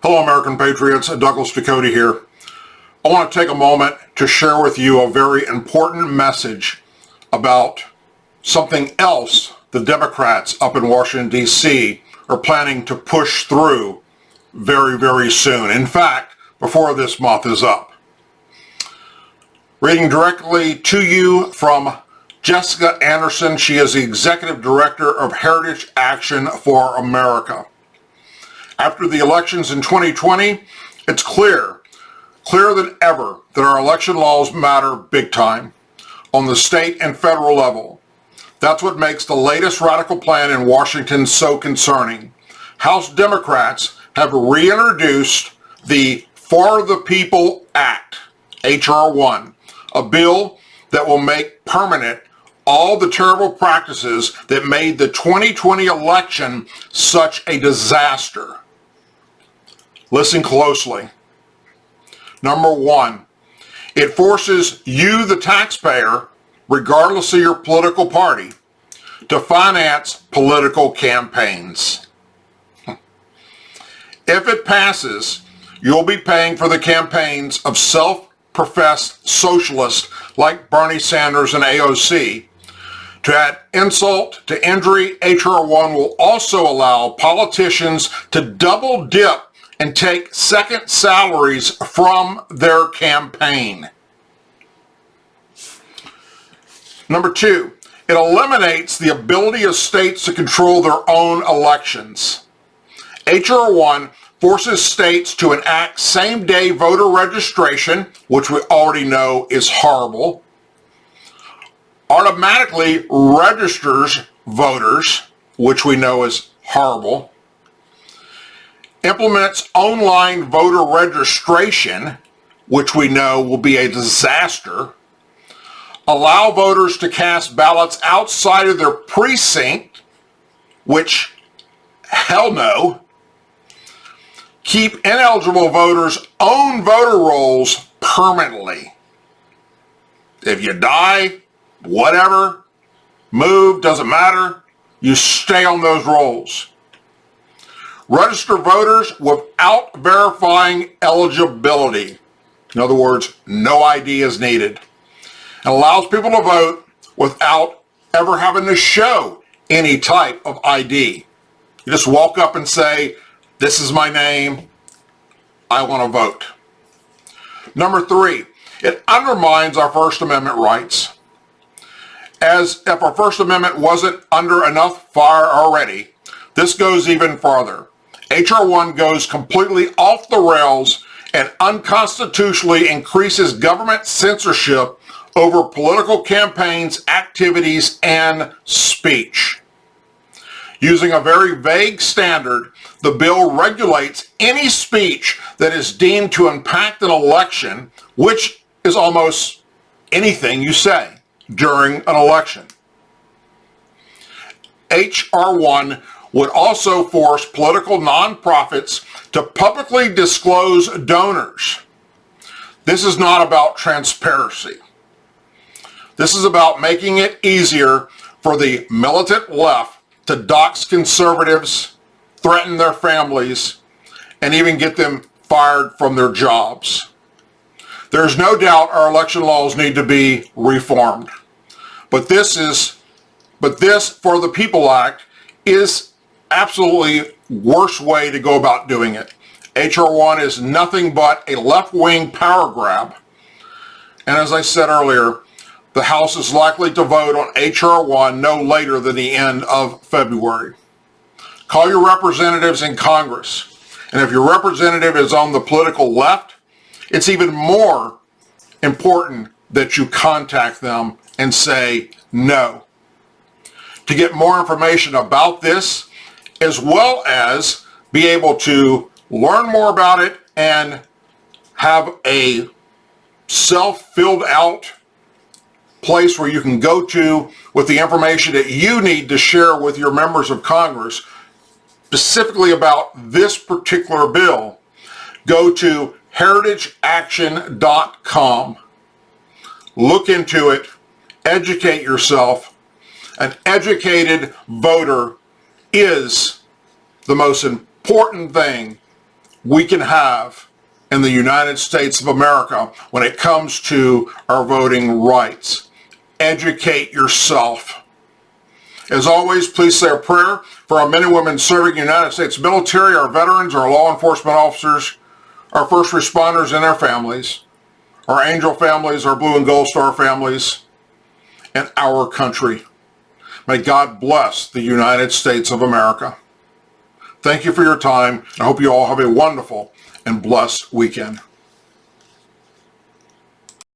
Hello American Patriots, Douglas Ducote here. I want to take a moment to share with you a very important message about something else the Democrats up in Washington, D.C. are planning to push through very, very soon. In fact, before this month is up. Reading directly to you from Jessica Anderson. She is the Executive Director of Heritage Action for America. After the elections in 2020, it's clearer than ever that our election laws matter big time on the state and federal level. That's what makes the latest radical plan in Washington so concerning. House Democrats have reintroduced the For the People Act, H.R. 1, a bill that will make permanent all the terrible practices that made the 2020 election such a disaster. Listen closely. Number one, it forces you, the taxpayer, regardless of your political party, to finance political campaigns. If it passes, you'll be paying for the campaigns of self-professed socialists like Bernie Sanders and AOC. To add insult to injury, H.R. 1 will also allow politicians to double dip and take second salaries from their campaign. Number two, it eliminates the ability of states to control their own elections. H.R. 1 forces states to enact same-day voter registration, which we already know is horrible, automatically registers voters, which we know is horrible, implements online voter registration, which we know will be a disaster, allow voters to cast ballots outside of their precinct, which, hell no, keep ineligible voters' own voter rolls permanently. If you die, whatever, move, doesn't matter, you stay on those rolls. Register voters without verifying eligibility. In other words, no ID is needed. And allows people to vote without ever having to show any type of ID. You just walk up and say, this is my name, I want to vote. Number three, it undermines our First Amendment rights. As if our First Amendment wasn't under enough fire already, this goes even farther. H.R. 1 goes completely off the rails and unconstitutionally increases government censorship over political campaigns, activities, and speech. Using a very vague standard, the bill regulates any speech that is deemed to impact an election, which is almost anything you say during an election. H.R. 1 would also force political nonprofits to publicly disclose donors. This is not about transparency. This is about making it easier for the militant left to dox conservatives, threaten their families, and even get them fired from their jobs. There's no doubt our election laws need to be reformed. But this For the People Act is absolutely worst way to go about doing it. H.R. 1 is nothing but a left-wing power grab. And as I said earlier, the House is likely to vote on H.R. 1 no later than the end of February. Call your representatives in Congress. And if your representative is on the political left, it's even more important that you contact them and say no. To get more information about this, as well as be able to learn more about it and have a self-filled out place where you can go to with the information that you need to share with your members of Congress, specifically about this particular bill, go to heritageaction.com. Look into it, educate yourself. An educated voter is the most important thing we can have in the United States of America when it comes to our voting rights. Educate yourself. As always, please say a prayer for our men and women serving the United States military, our veterans, our law enforcement officers, our first responders and their families, our angel families, our blue and gold star families, and our country. May God bless the United States of America. Thank you for your time. I hope you all have a wonderful and blessed weekend.